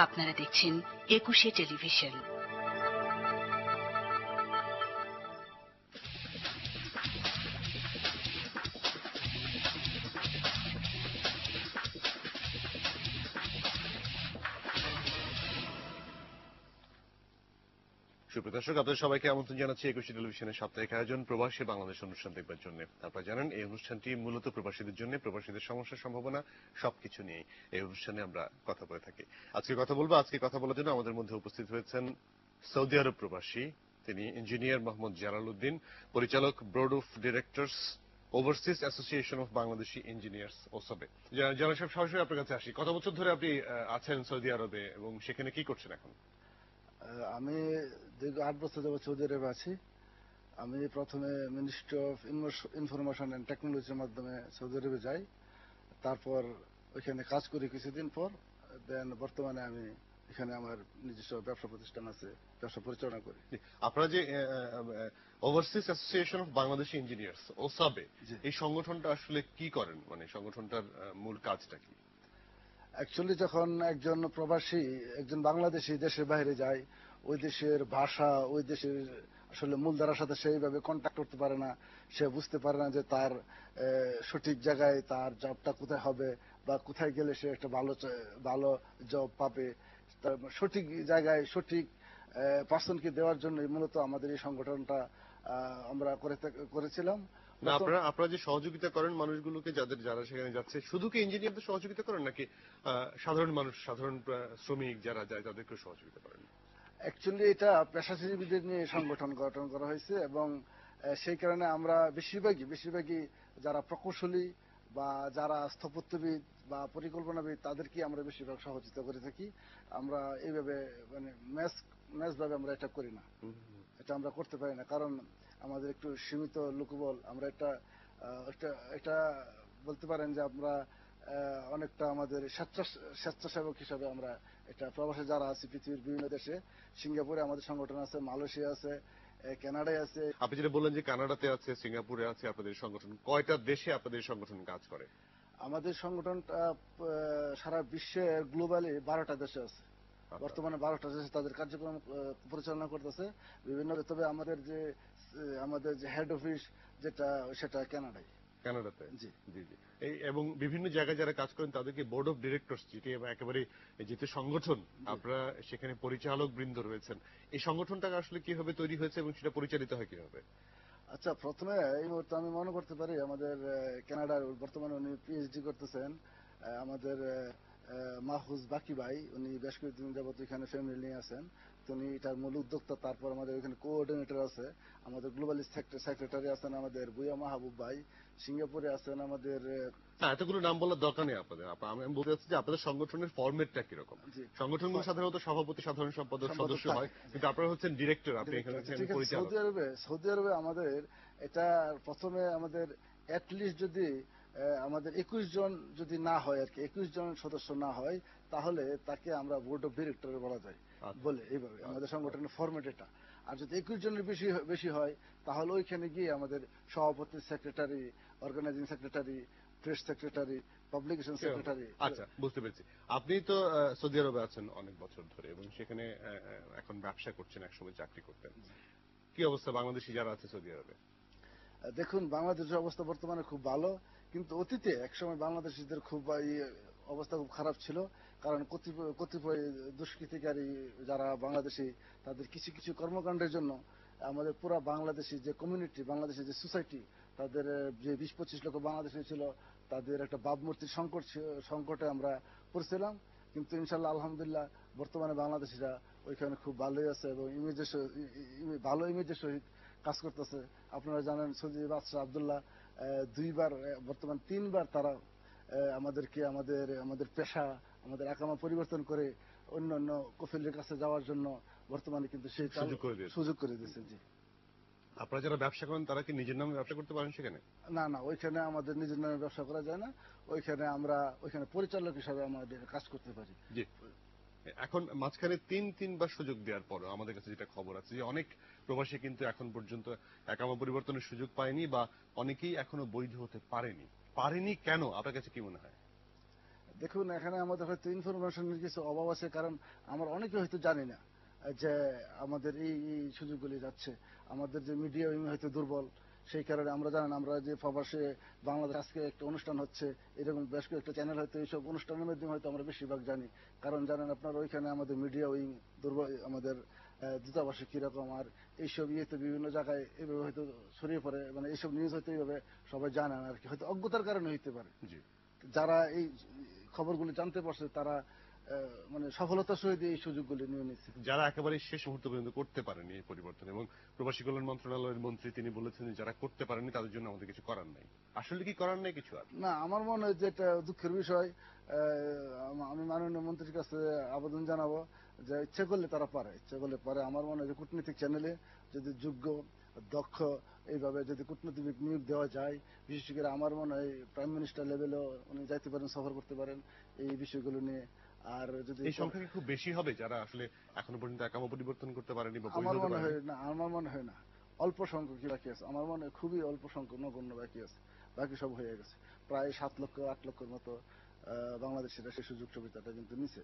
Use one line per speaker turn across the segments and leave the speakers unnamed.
আপনারা দেখছেন ২১শে টেলিভিশন।
সুপ্রদর্শক, আপনাদের সবাইকে আমন্ত্রণ জানাচ্ছি ২১শে টেলিভিশনের সাপ্তাহিক আয়োজন প্রবাসী বাংলাদেশ অনুষ্ঠান দেখবার জন্য। আপনারা জানেন এই অনুষ্ঠানটি মূলত প্রবাসীদের জন্য, প্রবাসীদের সমস্যা সম্ভাবনা সবকিছু নিয়ে এই অনুষ্ঠানে আমরা কথা বলে থাকি। আজকে কথা বলার জন্য আমাদের মধ্যে উপস্থিত হয়েছেন সৌদি আরব প্রবাসী, তিনি ইঞ্জিনিয়ার মোহাম্মদ জালাল উদ্দিন, পরিচালক board of directors overseas association of Bangladeshi engineers ওসাবে। জালাল সাহেব, সরাসরি আপনার কাছে আসি। কত বছর ধরে আপনি আছেন সৌদি আরবে এবং সেখানে কি করছেন এখন?
আমি দীর্ঘ ৮ বছর যাবত সৌদি আরবে আছি। আমি প্রথমে মিনিস্ট্রি অফ ইনফরমেশন অ্যান্ড টেকনোলজির মাধ্যমে সৌদি আরবে যাই, তারপর ওইখানে কাজ করি কিছুদিন পর, দেন বর্তমানে আমি এখানে আমার নিজস্ব ব্যবসা প্রতিষ্ঠান আছে, ব্যবসা পরিচালনা করি।
আপনারা যে overseas association of Bangladeshi engineers ওসাবে, এই সংগঠনটা আসলে কি করেন, মানে সংগঠনটার মূল কাজটা কি?
অ্যাকচুয়ালি যখন একজন প্রবাসী, একজন বাংলাদেশি দেশের বাইরে যায়, ওই দেশের ভাষা, ওই দেশের আসলে মূলধারার সাথে সেইভাবে কন্ট্যাক্ট করতে পারে না, সে বুঝতে পারে না যে তার সঠিক জায়গায় তার জবটা কোথায় হবে বা কোথায় গেলে সে একটা ভালো জব পাবে, সঠিক জায়গায় সঠিক পার্সনকে দেওয়ার জন্য মূলত আমাদের এই সংগঠনটা আমরা করেছিলাম।
আপনারা যে সহযোগিতা করেন মানুষগুলোকে, যারা সেখানে যাচ্ছে, শুধু কি ইঞ্জিনিয়ারদের সহযোগিতা করেন নাকি সাধারণ মানুষ, সাধারণ শ্রমিক যারা যায় তাদেরকে সহযোগিতা করেন?
অ্যাকচুয়ালি এটা পেশাজীবীদের নিয়ে সংগঠন গঠন করা হয়েছে এবং সেই কারণে আমরা বেশিরভাগই যারা প্রকৌশলী বা যারা স্থপত্যবিদ বা পরিকল্পনাবিদ তাদেরকে আমরা বেশিরভাগ সহযোগিতা করে থাকি। আমরা এইভাবে মানে ম্যাচ ভাবে আমরা এটা করি না, এটা আমরা করতে পারি না, কারণ আমাদের একটু সীমিত লোকবল। আমরা এটা বলতে পারেন যে আমরা অনেকটা আমাদের স্বেচ্ছাসেবক হিসাবে আমরা এটা প্রবাসে যারা আছে পৃথিবীর বিভিন্ন দেশে, সিঙ্গাপুরে আমাদের সংগঠন আছে, মালয়েশিয়া আছে, কানাডায় আছে।
আপনি যেটা বললেন যে কানাডাতে আছে, সিঙ্গাপুরে আছে আপনাদের সংগঠন, কয়টা দেশে আপনাদের সংগঠন কাজ করে?
আমাদের সংগঠনটা সারা বিশ্বে গ্লোবালি 12টা দেশে আছে। বর্তমানে 12টা দেশে তাদের কার্যক্রম পরিচালনা করতেছে বিভিন্ন। তবে আমাদের যে হেড অফিস সেটা কানাডাতে।
জি জি জি। এবং বিভিন্ন জায়গায় যারা কাজ করেন তাদেরকে বোর্ড অফ ডিরেক্টরস, যেটি একেবারে যেহেতু সংগঠন, আপনারা সেখানে পরিচালক বৃন্দ রয়েছেন, এই সংগঠনটা আসলে কিভাবে তৈরি হয়েছে এবং সেটা পরিচালিত হয় কিভাবে?
আচ্ছা, প্রথমে এই মুহূর্তে আমি মনে করতে পারি আমাদের কানাডার বর্তমানে উনি পিএইচডি করতেছেন আমাদের মাহফুজ বাকি ভাই, উনি বেশ কিছুদিন যাবত এখানে ফ্যামিলি নিয়ে আছেন, তো উনি এটার মূল উদ্যোক্তা। তারপর আমাদের এখানে কোঅর্ডিনেটর আছে, আমাদের গ্লোবাল সেক্রেটারি আছেন আমাদের বুয়া মাহবুব ভাই, সিঙ্গাপুরে আছেন আমাদের।
এতগুলো নাম বলার দরকার নেই আপনাদের। আমি বলতে চাচ্ছি যে আপনাদের সংগঠনের ফরম্যাটটা কিরকম। সংগঠনগুলো সাধারণত সভাপতি, সাধারণ সম্পাদক, সদস্য হয়, কিন্তু আপনারা হচ্ছেন ডিরেক্টর, আপনি এখানে পরিচালক।
সৌদি আরবে আমাদের এটা প্রথমে আমাদের অ্যাটলিস্ট যদি আমাদের 21 জন যদি না হয় আর কি, 21 জন সদস্য না হয়, তাহলে তাকে আমরা বোর্ড অফ ডিরেক্টর বলা যায় বলে, এইভাবে আমাদের সংগঠনের ফরম্যাট এটা। আর যদি 21 জনের বেশি হয়, তাহলে ওইখানে গিয়ে আমাদের সভাপতি, secretary, organising secretary, press secretary, publication secretary.
আচ্ছা, বুঝতে পেরেছি। আপনি তো সৌদি আরবে আছেন অনেক বছর ধরে এবং সেখানে এখন ব্যবসা করছেন, একসময় চাকরি করতেন। কি অবস্থা বাংলাদেশি যারা আছে সৌদি আরবে?
দেখুন, বাংলাদেশের অবস্থা বর্তমানে খুব ভালো, কিন্তু অতীতে একসময় বাংলাদেশিদের খুব অবস্থা খুব খারাপ ছিল, কারণ কতিপয় দুষ্কৃতিকারী যারা বাংলাদেশি, তাদের কিছু কিছু কর্মকাণ্ডের জন্য আমাদের পুরা বাংলাদেশি যে কমিউনিটি, বাংলাদেশি যে সোসাইটি, তাদের যে 20-25 লক্ষ বাংলাদেশি ছিল, তাদের একটা ভাবমূর্তির সংকটে আমরা পড়ছিলাম। কিন্তু ইনশাল্লাহ আলহামদুলিল্লাহ বর্তমানে বাংলাদেশিরা ওইখানে খুব ভালোই আছে এবং ভালো ইমেজের সহিত কাজ করতেছে। আপনারা জানেন সৌদি বাদশাহ আব্দুল্লাহ 2বার, বর্তমান 3বার তারা আমাদের পেশা, আমাদের আকামা পরিবর্তন করে অন্যান্য কফিলের কাছে যাওয়ার জন্য বর্তমানে কিন্তু সেই সুযোগ করে দিয়েছে। জি।
আপনারা যারা ব্যবসা করেন তারা কি নিজের নামে ব্যবসা করতে পারেন সেখানে?
না, ওইখানে আমাদের নিজের নামে ব্যবসা করা যায় না। ওইখানে পরিচালক হিসাবে আমাদের কাজ করতে পারি।
জি। এখন মাঝখানে তিনবার সুযোগ দেওয়ার পরও আমাদের কাছে যেটা খবর আছে যে অনেক প্রবাসী কিন্তু এখন পর্যন্ত একামা পরিবর্তনের সুযোগ পায়নি, বা অনেকেই এখনো বৈধ হতে পারেনি। কেন আপনার কাছে কি মনে হয়?
দেখুন এখানে আমাদের হয়তো ইনফরমেশনের কিছু অভাব আছে, কারণ আমরা অনেকে হয়তো জানি না যে আমাদের এই সুযোগগুলি যাচ্ছে। আমাদের যে মিডিয়া উইং হয়তো দুর্বল, সেই কারণে আমরা জানেন, আমরা যে প্রবাসে বাংলাদেশ আজকে একটা অনুষ্ঠান হচ্ছে, এরকম বেশ কয়েকটা চ্যানেল হয়তো এইসব অনুষ্ঠানের মাধ্যমে হয়তো আমরা বেশিরভাগ জানি। কারণ জানেন আপনার ওইখানে আমাদের মিডিয়া উইং দুর্বল, আমাদের দূতাবাসে কিরকম, আর এইসব ইয়েতে বিভিন্ন জায়গায় এইভাবে হয়তো ছড়িয়ে পড়ে, মানে এইসব নিউজ হয়তো এইভাবে সবাই জানে না আর কি, হয়তো অজ্ঞতার কারণে হইতে পারে।
জি।
যারা এই খবরগুলো জানতে পারছে তারা মানে সফলতার সহিত এই সুযোগগুলি নিয়ে নিচ্ছে।
যারা একেবারে শেষ মুহূর্ত পর্যন্ত করতে পারেনি এই পরিবর্তন, এবং প্রবাসী কল্যাণ মন্ত্রণালয়ের মন্ত্রী তিনি বলেছেন যে যারা করতে পারেনি তাদের জন্য আমাদের কিছু করার নাই। আসলে কি করার নাই কিছু আর?
না, আমার মনে হয় যে এটা দুঃখের বিষয়। আমি মাননীয় মন্ত্রীর কাছে আবেদন জানাবো যে ইচ্ছে করলে তারা পারে, ইচ্ছে করলে পারে। আমার মনে হয় যে কূটনীতিক চ্যানেলে যদি যোগ্য, দক্ষ এইভাবে যদি কূটনীতিক নিয়োগ দেওয়া যায়, বিশেষ করে আমার মনে হয় প্রাইম মিনিস্টার লেভেলেও উনি যাইতে পারেন, সফর করতে পারেন এই বিষয়গুলো নিয়ে। আর যদি
এই সংখ্যা কি খুব বেশি হবে যারা আসলে এখনো পর্যন্ত একামা পরিবর্তন করতে পারেনি বা
আমার
বৈধ হতে
মনে হয়
পারেনি?
না, আমার মনে হয় না, অল্প সংখ্যক বাকি আছে। আমার মনে হয় খুবই অল্প সংখ্যক নগণ্য বাকি আছে, বাকি সব হয়ে গেছে। প্রায় 7 লক্ষ 8 লক্ষের মতো বাংলাদেশিরা সেই সুযোগ সুবিধাটা কিন্তু নিছে।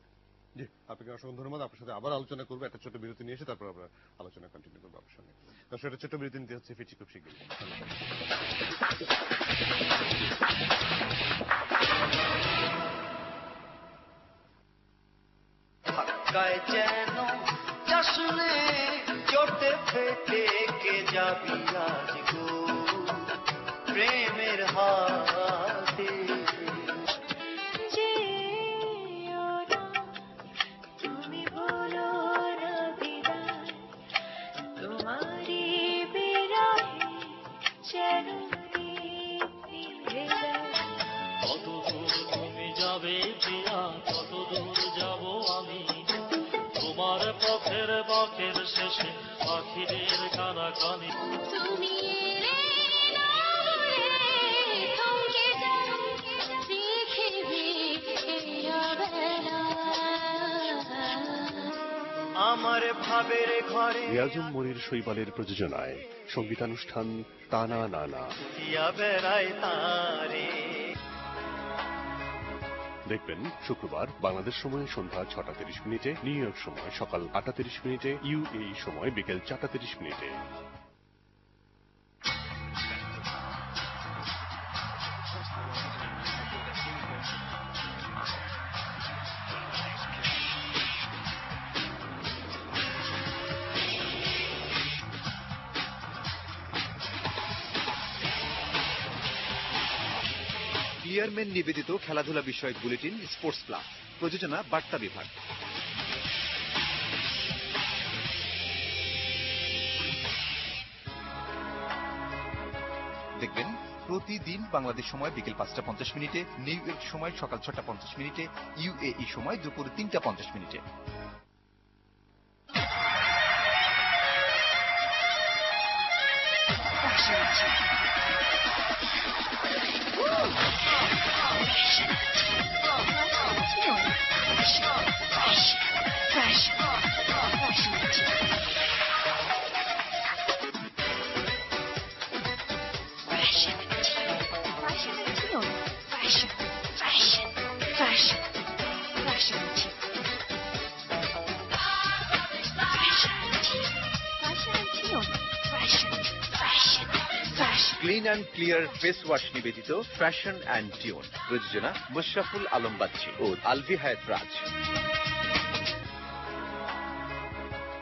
জি, আপনাকে অসংখ্য ধন্যবাদ। আপনার সাথে আবার আলোচনা করবো, একটা ছোট বিরতি নিয়ে এসে তারপর আমরা আলোচনা কন্টিনিউ করবো আপনার সঙ্গে। দর্শক, একটা ছোট বিরতি নিতে হচ্ছে, ফিরছি খুব শীঘ্রই।
ধাক্কায় যেন যাসনে চোটে ফেটে কে যাবি আজ গো প্রেমের হাতে।
তুমি বলো না বিদায়, তোমারই বিরহে যেন নিভে যায়।
কত দূর তুমি যাবে প্রিয়া, কত দূর যাব আমি, তোমার পথের বাঁকের শেষে পাখিদের কানাকানি।
তুমি এলে না বলে থমকে যায় পৃথিবী এই অবেলা।
আমার ভাবের ঘরে
রিয়াজুম মনির শৈবালের প্রযোজনায় সঙ্গীতানুষ্ঠান তানা নানা
দিয়া বেড়ায় তারে।
দেখবেন শুক্রবার বাংলাদেশ সময় সন্ধ্যা 6:30, নিউ ইয়র্ক সময় সকাল 8:30, ইউএই সময় বিকেল 4:30।
ক্লিয়ারম্যান নিবেদিত খেলাধুলা বিষয়ক বুলেটিন স্পোর্টস ক্লাব, প্রযোজনা বার্তা বিভাগ। দেখবেন প্রতিদিন বাংলাদেশ সময় বিকেল 5:50, নিউ ইয়র্ক সময় সকাল 6:50, ইউএই সময় দুপুর 3:50। Clean and clear face wash নিবেদিত ফ্যাশন অ্যান্ড টিউন, প্রযোজনা মুশরাফুল আলম বাচ্চি ও আলভি হায়াত রাজ।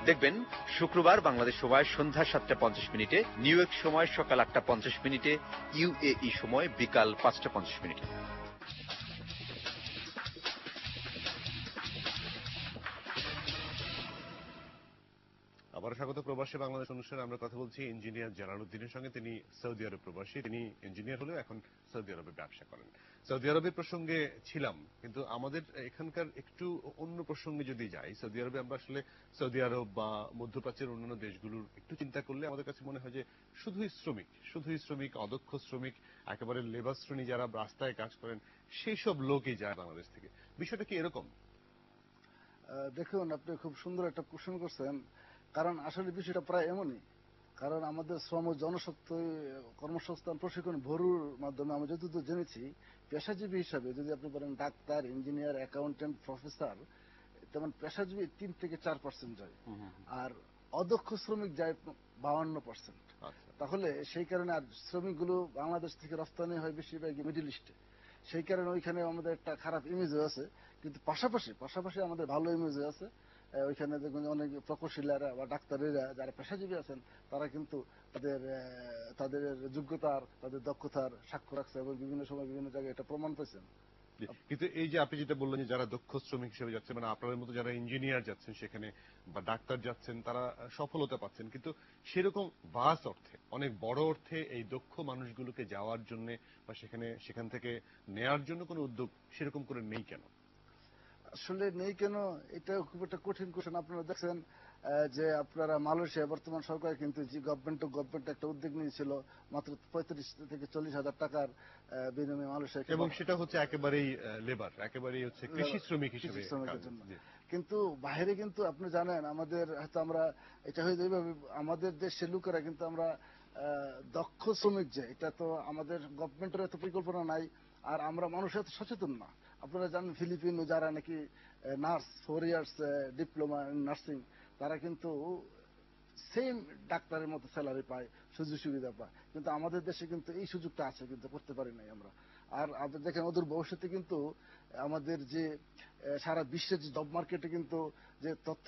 দেখবেন শুক্রবার বাংলাদেশ সময় সন্ধ্যা 7:50, নিউ ইয়র্ক সময় সকাল 8:50, ইউএই সময় বিকাল 5:50।
আবার স্বাগত প্রবাসী বাংলাদেশ অনুষ্ঠানে। আমরা কথা বলছি ইঞ্জিনিয়ার জালালউদ্দিনের সঙ্গে। তিনি সৌদি আরব প্রবাসী, তিনি ইঞ্জিনিয়ার হলেও এখন সৌদি আরবে ব্যবসা করেন। সৌদি আরবের প্রসঙ্গে ছিলাম, কিন্তু আমাদের এখানকার একটু অন্য প্রসঙ্গে যদি যাই, সৌদি আরবে আমরা আসলে সৌদি আরব বা মধ্যপ্রাচ্যের অন্যান্য দেশগুলোর একটু চিন্তা করলে আমাদের কাছে মনে হয় যে শুধুই শ্রমিক, অদক্ষ শ্রমিক, একেবারে লেবার শ্রেণী যারা রাস্তায় কাজ করেন, সেই সব লোকই যায় বাংলাদেশ থেকে। বিষয়টা কি এরকম?
দেখুন, আপনি খুব সুন্দর একটা কোশ্চেন করছেন, কারণ আসলে বিষয়টা প্রায় এমনই। কারণ আমাদের শ্রম জনশক্তি কর্মসংস্থান প্রশিক্ষণ ভরুর মাধ্যমে আমরা যতদূর জেনেছি, পেশাজীবী হিসাবে যদি আপনি বলেন ডাক্তার, ইঞ্জিনিয়ার, অ্যাকাউন্টেন্ট, প্রফেসর, তেমন পেশাজীবী 3 থেকে 4% যায়, আর অদক্ষ শ্রমিক যায় 52%। তাহলে সেই কারণে আর শ্রমিকগুলো বাংলাদেশ থেকে রপ্তানি হয় বেশিরভাগই মিডল ইস্টে। সেই কারণে ওইখানে আমাদের একটা খারাপ ইমেজও আছে, কিন্তু পাশাপাশি আমাদের ভালো ইমেজও আছে। ওইখানে দেখুন অনেক প্রকৌশলীরা বা ডাক্তারেরা যারা পেশাজীবী আছেন, তারা কিন্তু তাদের যোগ্যতার, তাদের দক্ষতার সাক্ষ্য রাখছে এবং বিভিন্ন সময় বিভিন্ন জায়গায় এটা প্রমাণ পেয়েছেন।
কিন্তু এই যে আপনি যেটা বললেন যে যারা দক্ষ শ্রমিক হিসেবে যাচ্ছে, মানে আপনাদের মতো যারা ইঞ্জিনিয়ার যাচ্ছেন সেখানে বা ডাক্তার যাচ্ছেন, তারা সফলতা পাচ্ছেন, কিন্তু সেরকম ভাস অর্থে, অনেক বড় অর্থে এই দক্ষ মানুষগুলোকে যাওয়ার জন্য বা সেখান থেকে নেয়ার জন্য কোনো উদ্যোগ সেরকম করে নেই কেন?
আসলে নেই কেন, এটা খুব একটা কঠিন কোশ্চেন। আপনারা দেখছেন যে আপনারা মালয়েশিয়া বর্তমান সরকার কিন্তু গভর্নমেন্ট একটা উদ্যোগ নিয়েছিল মাত্র 35 থেকে 40 হাজার টাকার বিনিময়ে মালয়েশিয়া,
এবং সেটা হচ্ছে একেবারেই লেবার, একেবারেই হচ্ছে কৃষি শ্রমিক হিসেবে।
কিন্তু বাইরে কিন্তু আপনি জানেন আমাদের হয়তো আমরা এটা হয়তো এইভাবে আমাদের দেশের লোকেরা কিন্তু আমরা দক্ষ শ্রমিক, যে এটা তো আমাদের গভর্নমেন্টের এত পরিকল্পনা নাই, আর আমরা মানুষ এত সচেতন না। আপনারা জানেন ফিলিপিনো যারা নাকি nurse 4 years diploma in nursing, তারা কিন্তু সেম ডাক্তারের মতো স্যালারি পায়, সুযোগ সুবিধা পায়, কিন্তু আমাদের দেশে কিন্তু এই সুযোগটা আছে কিন্তু করতে পারি নাই আমরা। আর আপনি দেখেন ওদের ভবিষ্যতে কিন্তু আমাদের যে সারা বিশ্বের যে জব মার্কেটে কিন্তু যে তথ্য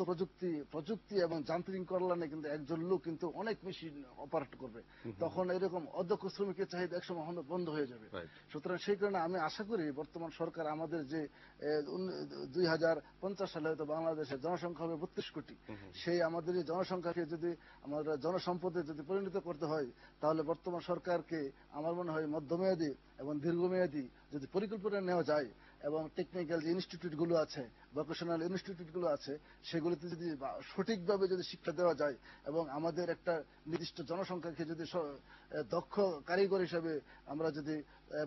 প্রযুক্তি এবং যান্ত্রিক কল্যাণে কিন্তু একজন লোক কিন্তু অনেক মেশিন অপারেট করবে, তখন এরকম অদক্ষ শ্রমিকের চাহিদা একসময় বন্ধ হয়ে যাবে। সুতরাং সেই কারণে আমি আশা করি বর্তমান সরকার আমাদের যে 2050 সালে হয়তো বাংলাদেশের জনসংখ্যা হবে 32 কোটি, সেই আমাদের এই জনসংখ্যাকে যদি আমাদের জনসম্পদে যদি পরিণত করতে হয়, তাহলে বর্তমান সরকারকে আমার মনে হয় মধ্যমেয়াদী এবং দীর্ঘমেয়াদী যদি পরিকল্পনা নেওয়া যায়, এবং টেকনিক্যাল যে ইনস্টিটিউট গুলো আছে, ভোকেশনাল ইনস্টিটিউট গুলো আছে, সেগুলিতে যদি সঠিকভাবে যদি শিক্ষা দেওয়া যায় এবং আমাদের একটা নির্দিষ্ট জনসংখ্যাকে যদি দক্ষ কারিগর হিসাবে আমরা যদি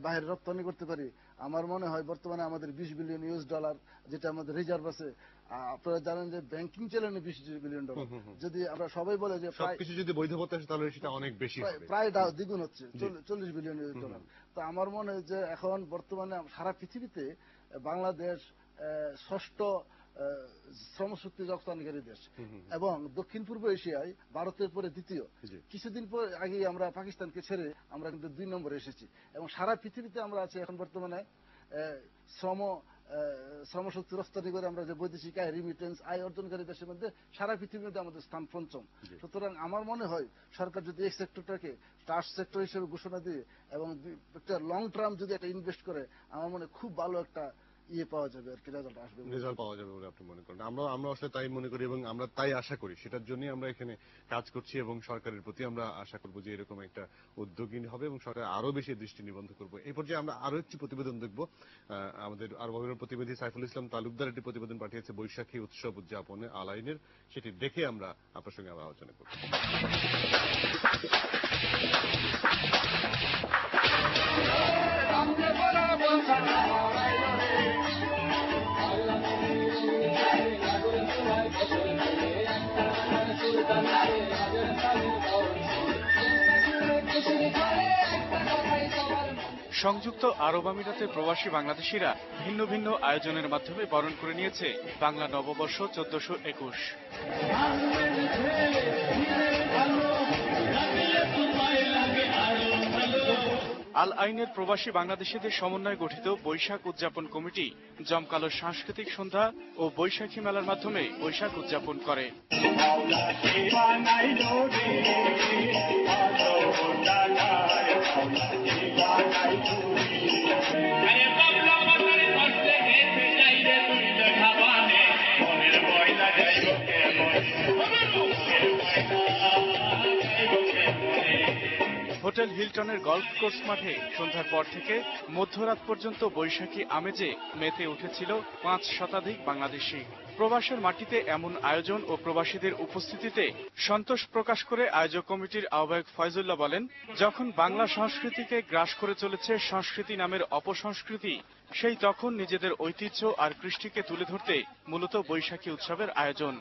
বাইরে রপ্তানি করতে পারি, আমার মনে হয় বর্তমানে আমাদের $20 বিলিয়ন যেটা আমাদের রিজার্ভ আছে। আপনারা জানেন যে ব্যাংকিং চ্যানেলে $20 বিলিয়ন, যদি আমরা সবাই বলে যে
সবকিছু যদি বৈধতা আসে তাহলে সেটা অনেক বেশি হবে,
প্রায় দ্বিগুণ হচ্ছে, $40 বিলিয়ন। তো আমার মনে হয় যে এখন বর্তমানে সারা পৃথিবীতে বাংলাদেশ 6ষ্ঠ শ্রমশক্তি রপ্তানিকারী দেশ, এবং দক্ষিণ পূর্ব এশিয়ায় ভারতের পরে দ্বিতীয়। কিছুদিন পর আগে আমরা পাকিস্তানকে ছেড়ে আমরা কিন্তু 2 নম্বরে এসেছি, এবং সারা পৃথিবীতে আমরা আছি এখন বর্তমানে শ্রমশক্তি রপ্তানি করে আমরা যে বৈদেশিক আয়, রিমিটেন্স আয় অর্জনকারী দেশের মধ্যে সারা পৃথিবীর মধ্যে আমাদের স্থান 5ম। সুতরাং আমার মনে হয় সরকার যদি এই সেক্টরটাকে ট্রাস্ট সেক্টর হিসেবে ঘোষণা দিয়ে এবং একটা লং টার্ম যদি একটা ইনভেস্ট করে, আমার মনে খুব ভালো একটা পাওয়া যাবে আর কি, রেজাল্ট পাওয়া যাবে
বলে আপনি মনে করেন? আমরা আসলে তাই মনে করি এবং আমরা তাই আশা করি, সেটার জন্যই আমরা এখানে কাজ করছি এবং সরকারের প্রতি আমরা আশা করব যে এরকম একটা উদ্যোগী হবে এবং সরকার আরো বেশি দৃষ্টি নিবদ্ধ করবো। এই পর্যায়ে আমরা আরো একটি প্রতিবেদন দেখব। আমাদের আরবের প্রতিনিধি সাইফুল ইসলাম তালুকদার একটি প্রতিবেদন পাঠিয়েছে বৈশাখী উৎসব উদযাপনে আল আইনের, সেটি দেখে আমরা আপনার সঙ্গে আবার আলোচনা করব।
সংযুক্ত আরব আমিরাতে প্রবাসী বাংলাদেশিরা ভিন্ন ভিন্ন আয়োজনের মাধ্যমে বরণ করে নিয়েছে বাংলা নববর্ষ 1421। আল আইনের প্রবাসী বাংলাদেশিদের সমন্বয়ে গঠিত বৈশাখ উদযাপন কমিটি জমকালো সাংস্কৃতিক সন্ধ্যা ও বৈশাখী মেলার মাধ্যমে বৈশাখ উদযাপন করে। হোটেল হিলটনের গলফ কোর্স মাঠে সন্ধ্যার পর থেকে মধ্যরাত পর্যন্ত বৈশাখী আমেজে মেতে উঠেছিল 5 শতাধিক বাংলাদেশি। প্রবাসের মাটিতে এমন আয়োজন ও প্রবাসীদের উপস্থিতিতে সন্তোষ প্রকাশ করে আয়োজক কমিটির আহ্বায়ক ফয়জুল্লাহ বলেন, যখন বাংলা সংস্কৃতিকে গ্রাস করে চলেছে সংস্কৃতি নামের অপসংস্কৃতি, সেই তখন নিজেদের ঐতিহ্য আর কৃষ্টিকে তুলে ধরতে মূলত বৈশাখী উৎসবের আয়োজন।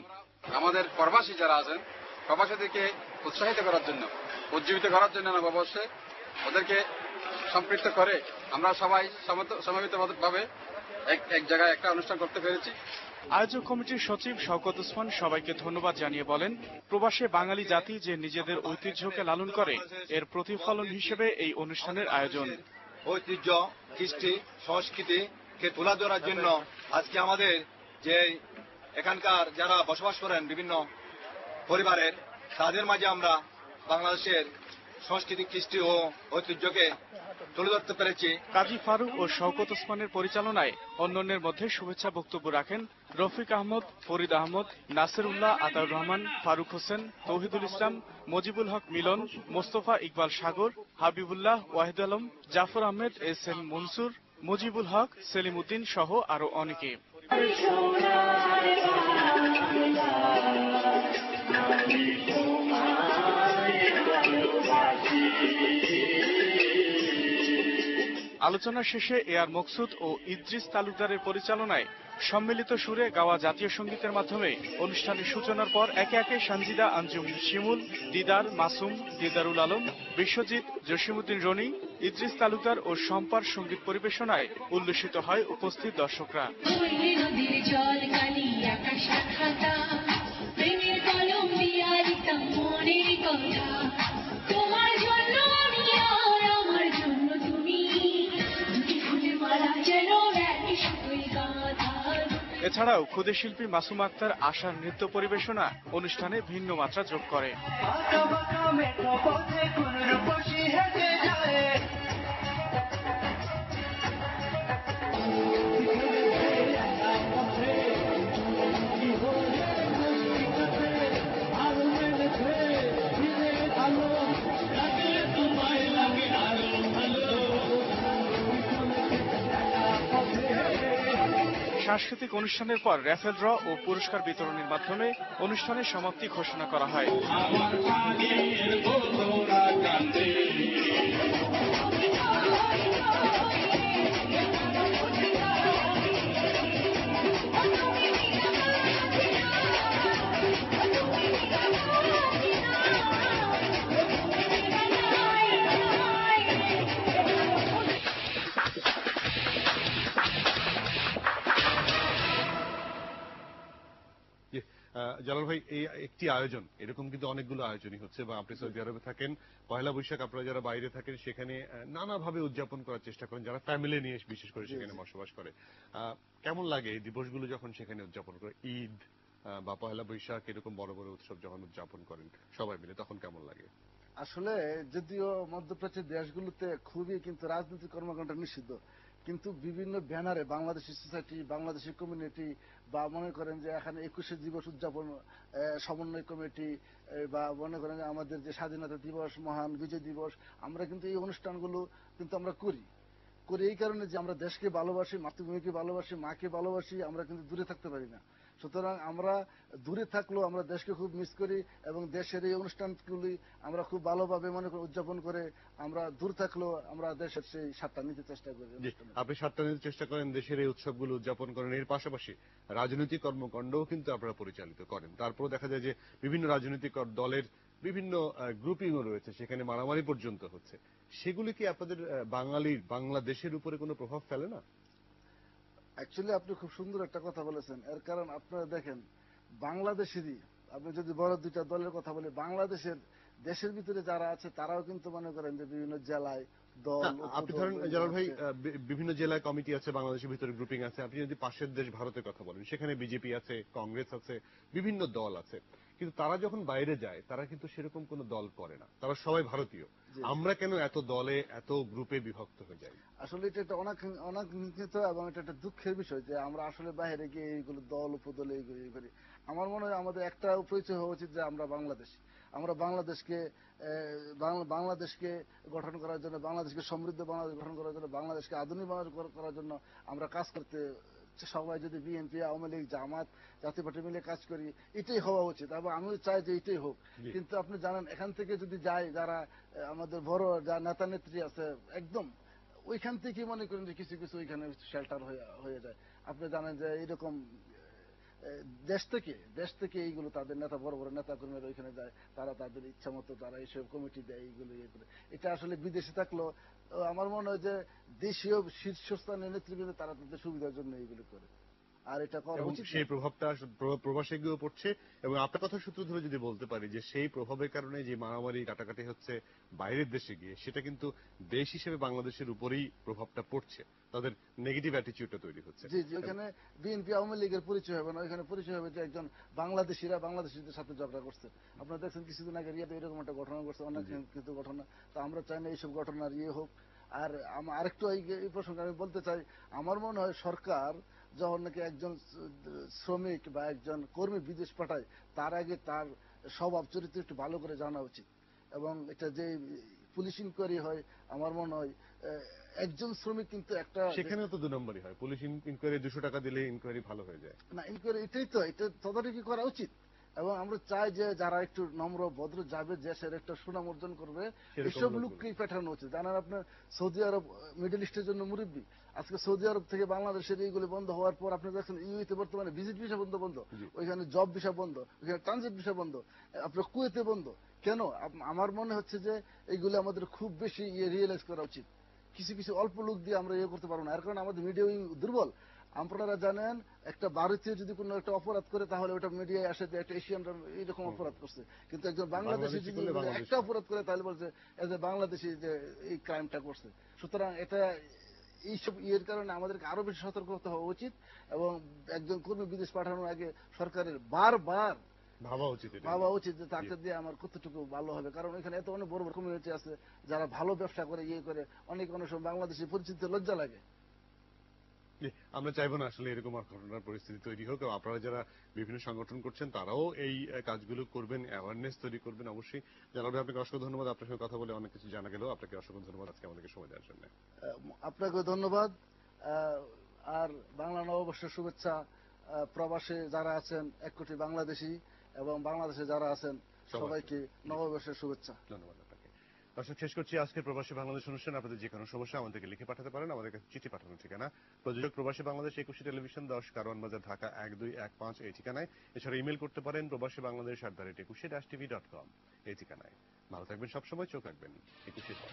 আমাদের প্রবাসী যারা আছেন প্রবাসীদেরকে উৎসাহিত করার জন্য, উজ্জীবিত করার জন্য অবশ্যই ওদেরকে সম্পৃক্ত করে আমরা সবাই সমবেতভাবে এক জায়গায় একটা অনুষ্ঠান করতে পেরেছি।
আয়োজক কমিটির সচিব শওকত ওসমান সবাইকে ধন্যবাদ জানিয়ে বলেন, প্রবাসে বাঙালি জাতি যে নিজেদের ঐতিহ্যকে লালন করে এর প্রতিফলন হিসেবে এই অনুষ্ঠানের আয়োজন।
ঐতিহ্য, কৃষ্টি, সংস্কৃতিকে তুলে ধরার জন্য আজকে আমাদের যে এখানকার যারা বসবাস করেন বিভিন্ন পরিবারের, তাদের মাঝে আমরা বাংলাদেশের সংস্কৃতি, কৃষ্টি ও ঐতিহ্যকে তুলে ধরতে পেরেছি।
কাজী ফারুক ও শওকত ওসমানের পরিচালনায় অন্যান্যের মধ্যে শুভেচ্ছা বক্তব্য রাখেন রফিক আহমদ, ফরিদ আহমদ, নাসির উল্লাহ, আতাউর রহমান, ফারুক হোসেন, তৌহিদুল ইসলাম, মজিবুল হক মিলন, মোস্তফা ইকবাল সাগর, হাবিবুল্লাহ, ওয়াহিদ আলম, জাফর আহমেদ, এস এম মনসুর, মুজিবুল হক, সেলিম উদ্দিন সহ আরো অনেকে। আলোচনা শেষে এআর মকসুদ ও ইদ্রিস তালুকদারের পরিচালনায় সম্মিলিত সুরে গাওয়া জাতীয় সঙ্গীতের মাধ্যমে অনুষ্ঠানের সূচনার পর একে একে সানজিদা আঞ্জুম শিমুল, দিদার মাসুম, দিদারুল আলম, বিশ্বজিৎ, জসিমউদ্দিন রনি, ইদ্রিস তালুকদার ও শম্পার সঙ্গীত পরিবেশনায় উল্লসিত হয় উপস্থিত দর্শকরা। এছাড়াও ক্ষুদে শিল্পী মাসুম আক্তার আশার নৃত্য পরিবেশনা অনুষ্ঠানে ভিন্ন মাত্রা যোগ করে। সাংস্কৃতিক অনুষ্ঠানের পর র্যাফেল ড্র ও পুরস্কার বিতরণের মাধ্যমে অনুষ্ঠানের সমাপ্তি ঘোষণা করা হয়।
জালাল ভাই, এই একটি আয়োজন, এরকম কিন্তু অনেকগুলো আয়োজনই হচ্ছে, বা আপনি সৌদি আরবে থাকেন, পয়লা বৈশাখ আপনারা যারা বাইরে থাকেন সেখানে নানাভাবে উদযাপন করার চেষ্টা করেন, যারা ফ্যামিলি নিয়ে বিশেষ করে সেখানে বসবাস করে। কেমন লাগে এই দিবসগুলো যখন সেখানে উদযাপন করে, ঈদ বা পয়লা বৈশাখ এরকম বড় বড় উৎসব যখন উদযাপন করেন সবাই মিলে, তখন কেমন লাগে?
আসলে যদিও মধ্যপ্রাচ্যের দেশগুলোতে খুবই কিন্তু রাজনৈতিক কর্মকাণ্ড নিষিদ্ধ, কিন্তু বিভিন্ন ব্যানারে বাংলাদেশি সোসাইটি, বাংলাদেশি কমিউনিটি, বা মনে করেন যে এখানে 21শে দিবস উদযাপন সমন্বয় কমিটি, বা মনে করেন যে আমাদের যে স্বাধীনতা দিবস, মহান বিজয় দিবস, আমরা কিন্তু এই অনুষ্ঠানগুলো কিন্তু আমরা করি এই কারণে যে আমরা দেশকে ভালোবাসি, মাতৃভূমিকে ভালোবাসি, মাকে ভালোবাসি, আমরা কিন্তু দূরে থাকতে পারি না। সুতরাং আমরা দূরে থাকলেও আমরা দেশকে খুব মিস করি, এবং দেশের এই অনুষ্ঠানগুলি আমরা খুব ভালোভাবে মনে করি উদযাপন করে, আমরা দূর থাকলেও আমরা দেশের সেই স্বাদটা নিতে চেষ্টা করি।
আপনি স্বাদটা নিতে চেষ্টা করেন, দেশের এই উৎসবগুলো উদযাপন করেন, এর পাশাপাশি রাজনৈতিক কর্মকাণ্ডও কিন্তু আপনারা পরিচালিত করেন। তারপরে দেখা যায় যে বিভিন্ন রাজনৈতিক দলের বিভিন্ন গ্রুপিংও রয়েছে, সেখানে মারামারি পর্যন্ত হচ্ছে। সেগুলি কি আপনাদের বাংলাদেশের উপরে কোনো প্রভাব ফেলে না?
অ্যাকচুয়ালি আপনি খুব সুন্দর একটা কথা বলেছেন। এর কারণ আপনারা দেখেন, বাংলাদেশেরই আপনি যদি বড় দুইটা দলের কথা বলি, বাংলাদেশের দেশের ভিতরে যারা আছে তারাও কিন্তু মনে করেন যে বিভিন্ন জেলায় দল,
আপনি ধরেন জালাল ভাই, বিভিন্ন জেলায় কমিটি আছে, বাংলাদেশের ভিতরে গ্রুপিং আছে। আপনি যদি পাশের দেশ ভারতের কথা বলেন, সেখানে বিজেপি আছে, কংগ্রেস আছে, বিভিন্ন দল আছে, কিন্তু তারা যখন বাইরে যায় তারা কিন্তু সেরকম কোনো দল করে না, তারা সবাই ভারতীয়। আমরা কেন এত দলে, এত গ্রুপে বিভক্ত হয়ে যাই?
আসলে এটা একটা অনাকাঙ্ক্ষিত এবং এটা একটা দুঃখের বিষয় যে আমরা আসলে বাইরে গিয়ে এইগুলো দল উপদল এইগুলো করি। আমার মনে হয় আমাদের একটা পরিচয় হওয়া উচিত যে আমরা বাংলাদেশী। আমরা বাংলাদেশকে গঠন করার জন্য, বাংলাদেশকে সমৃদ্ধ বাংলাদেশ গঠন করার জন্য, বাংলাদেশকে আধুনিক বাংলাদেশ করার জন্য আমরা কাজ করতে, সবাই যদি বিএনপি, আওয়ামী লীগ, জামাত, জাতীয় পার্টি মিলে কাজ করি, এটাই হওয়া উচিত। এবং আমিও চাই যে এটাই হোক। কিন্তু আপনি জানেন, এখান থেকে যদি যায় যারা আমাদের বড় যা নেতা নেত্রী আছে, একদম ওইখান থেকে মনে করেন যে কিছু কিছু ওইখানে শেল্টার হয়ে যায়। আপনি জানেন যে এরকম দেশ থেকে এইগুলো তাদের নেতা বড় বড় নেতা কর্মীরা ওইখানে যায়, তারা তাদের ইচ্ছা মতো তারা এইসব কমিটি দেয়, এইগুলো ইয়ে করে। এটা আসলে বিদেশে থাকলেও আমার মনে হয় যে দেশীয় শীর্ষস্থানীয় নেতৃবৃন্দ তারা তাদের সুবিধার জন্য এইগুলো করে, আর এটা করা
এবং
উচিত।
সেই প্রভাবটা প্রবাসে গিয়েও পড়ছে। এবং আপনার কথা সূত্র ধরে যদি বলতে পারি যে সেই প্রভাবের কারণে যে মারামারি কাটাকাটি হচ্ছে বাইরের দেশে গিয়ে, সেটা কিন্তু দেশ হিসেবে বাংলাদেশের উপরেই প্রভাবটা পড়ছে, তাদের নেগেটিভ অ্যাটিটিউডটা তৈরি হচ্ছে।
জি জি, ওইখানে বিএনপি আওয়ামী লীগের পরিচয় হবে না, ওইখানে পরিচয় হবে যে একজন বাংলাদেশিদের সাথে ঝগড়া করছে। আপনারা দেখছেন কিছুদিন আগে রিয়াতে এরকম একটা ঘটনা ঘটছে, অনেক কিন্তু ঘটনা। তো আমরা চাই না এইসব ঘটনার ইয়ে হোক। আর আরেকটু এই প্রসঙ্গে আমি বলতে চাই, আমার মনে হয় সরকার যখন নাকি একজন শ্রমিক বা একজন কর্মী বিদেশ পাঠায়, তার আগে তার স্বভাব চরিত্র একটু ভালো করে জানা উচিত। এবং এটা যে পুলিশ ইনকোয়ারি হয়, আমার মনে হয় একজন শ্রমিক কিন্তু একটা,
সেখানেও তো 2 নম্বরই হয়। পুলিশ ইনকোয়ারি 200 টাকা দিলে ইনকোয়ারি ভালো হয়ে যায়
না ইনকোয়ারি, এটাই তো, এটা তদারকি করা উচিত। এবং আমরা চাই যে যারা একটু নম্র ভদ্র যাবে, দেশের একটা সুনাম অর্জন করবে, এসব লোককেই পাঠানো উচিত। জানার আপনার সৌদি আরব মিডল ইস্টের জন্য মুরব্বী, আজকে সৌদি আরব থেকে বাংলাদেশের এইগুলি বন্ধ হওয়ার পর আপনি দেখছেন ইউএতে বর্তমানে ভিজিট ভিসা বন্ধ, ওইখানে জব ভিসা বন্ধ, ওইখানে ট্রানজিট ভিসা বন্ধ, আপনার কুয়েতে বন্ধ। কেন? আমার মনে হচ্ছে যে এইগুলো আমাদের খুব বেশি রিয়েলাইজ করা উচিত। কিছু অল্প লোক দিয়ে আমরা ইয়ে করতে পারবো না, এর কারণে আমাদের মিডিয়া দুর্বল। আপনারা জানেন একটা ভারতীয় যদি কোনো একটা অপরাধ করে, তাহলে ওটা মিডিয়ায় আসে যে একটা এশিয়ানরা এইরকম অপরাধ করছে। কিন্তু একজন বাংলাদেশি যদি একটা অপরাধ করে, তাহলে বলছে এজ এ বাংলাদেশি যে এই ক্রাইমটা করছে। সুতরাং এটা এইসব ইয়ের কারণে আমাদেরকে আরো বেশি সতর্ক হতে হওয়া উচিত। এবং একজন কর্মী বিদেশ পাঠানোর আগে সরকারের বারবার ভাবা উচিত যে তাকে দিয়ে আমার কতটুকু ভালো হবে। কারণ এখানে এত অনেক বড় বড় কমিউনিটি আছে যারা ভালো ব্যবসা করে, ইয়ে করে, অনেক সময় বাংলাদেশি পরিচিতি লজ্জা লাগে।
আমরা চাইবো না আসলে এরকম ঘটনার পরিস্থিতি তৈরি হোক। আপনারা যারা বিভিন্ন সংগঠন করছেন তারাও এই কাজগুলো করবেন, অ্যাওয়ারনেস তৈরি করবেন অবশ্যই। জানাবে আপনাকে অসংখ্য ধন্যবাদ। আপনার সঙ্গে কথা বলে অনেক কিছু জানা গেল। আপনাকে অসংখ্য ধন্যবাদ আজকে আমাদেরকে সময় দেওয়ার জন্য।
আপনাকে ধন্যবাদ। আর বাংলা নববর্ষের শুভেচ্ছা প্রবাসে যারা আছেন 1 কোটি বাংলাদেশি এবং বাংলাদেশে যারা আছেন সবাইকে নববর্ষের শুভেচ্ছা।
ধন্যবাদ আপনাকে। দর্শক, শেষ করছি আজকের প্রবাসী বাংলাদেশ অনুষ্ঠান। আপনাদের যে কোনো সমস্যা আমাদেরকে লিখে পাঠাতে পারেন। আমাদের কাছে চিঠি পাঠানোর ঠিকানা প্রযোজক প্রবাসী বাংলাদেশ, একুশে টেলিভিশন, 10 কারওয়ান বাজার, ঢাকা 1215 এই ঠিকানায়। এছাড়া ইমেল করতে পারেন প্রবাসীবাংলাদেশ@21-tv.com এই ঠিকানায়। ভালো থাকবেন, সবসময় চোখ রাখবেন 21-এর।